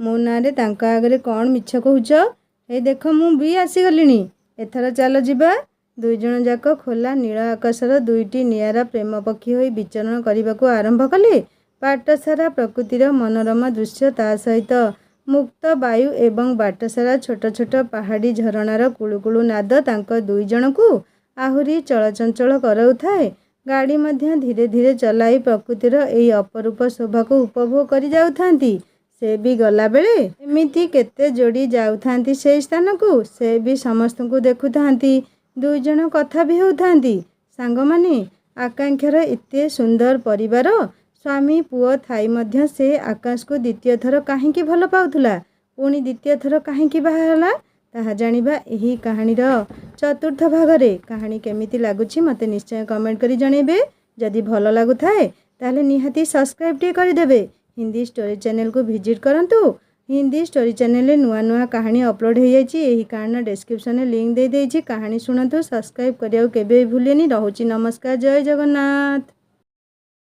ମୋ ନାଁରେ ତାଙ୍କ ଆଗରେ କ'ଣ ମିଛ କହୁଛ? ହେଇ ଦେଖ, ମୁଁ ବି ଆସିଗଲିଣି। ଏଥର ଚାଲ ଯିବା। ଦୁଇଜଣ ଯାକ ଖୋଲା ନୀଳ ଆକାଶର ଦୁଇଟି ନିଆରା ପ୍ରେମ ପକ୍ଷୀ ହୋଇ ବିଚରଣ କରିବାକୁ ଆରମ୍ଭ କଲେ। ବାଟସାରା ପ୍ରକୃତିର ମନୋରମ ଦୃଶ୍ୟ, ତା ସହିତ ମୁକ୍ତ ବାୟୁ ଏବଂ ବାଟସାରା ଛୋଟ ଛୋଟ ପାହାଡ଼ି ଝରଣାର କୁଳୁକୁଳୁ ନାଦ ତାଙ୍କ ଦୁଇଜଣଙ୍କୁ ଆହୁରି ଚଳଚଞ୍ଚଳ କରାଉଥାଏ। ଗାଡ଼ି ମଧ୍ୟ ଧୀରେ ଧୀରେ ଚଲାଇ ପ୍ରକୃତିର ଏହି ଅପରୂପ ଶୋଭାକୁ ଉପଭୋଗ କରି ଯାଉଥାନ୍ତି। ସେ ବି ଗଲାବେଳେ ଏମିତି କେତେ ଯୋଡ଼ି ଯାଉଥାନ୍ତି ସେହି ସ୍ଥାନକୁ। ସେ ବି ସମସ୍ତଙ୍କୁ ଦେଖୁଥାନ୍ତି। ଦୁଇଜଣ କଥା ବି ହେଉଥାନ୍ତି। ସାଙ୍ଗମାନେ, ଆକାଂକ୍ଷାର ଏତେ ସୁନ୍ଦର ପରିବାର, ସ୍ୱାମୀ ପୁଅ ଥାଇ ମଧ୍ୟ ସେ ଆକାଶକୁ ଦ୍ୱିତୀୟ ଥର କାହିଁକି ଭଲ ପାଉଥିଲା? ପୁଣି ଦ୍ୱିତୀୟ ଥର କାହିଁକି ବାହା ହେଲା? ତାହା ଜାଣିବା ଏହି କାହାଣୀର ଚତୁର୍ଥ ଭାଗରେ। କାହାଣୀ କେମିତି ଲାଗୁଛି ମୋତେ ନିଶ୍ଚୟ କମେଣ୍ଟ କରି ଜଣାଇବେ। ଯଦି ଭଲ ଲାଗୁଥାଏ ତାହେଲେ ନିହାତି ସବସ୍କ୍ରାଇବ୍ ଟିକେ କରିଦେବେ। ହିନ୍ଦୀ ଷ୍ଟୋରି ଚ୍ୟାନେଲକୁ ଭିଜିଟ୍ କରନ୍ତୁ। ହିନ୍ଦୀ ଷ୍ଟୋରି ଚ୍ୟାନେଲରେ ନୂଆ ନୂଆ କାହାଣୀ ଅପଲୋଡ଼ ହୋଇଯାଇଛି। ଏହି କାହାଣୀର ଡେସ୍କ୍ରିପସନରେ ଲିଙ୍କ୍ ଦେଇଦେଇଛି। କାହାଣୀ ଶୁଣନ୍ତୁ, ସବସ୍କ୍ରାଇବ୍ କରିବାକୁ କେବେ ଭୁଲେନି। ରହୁଛି, ନମସ୍କାର, ଜୟ ଜଗନ୍ନାଥ।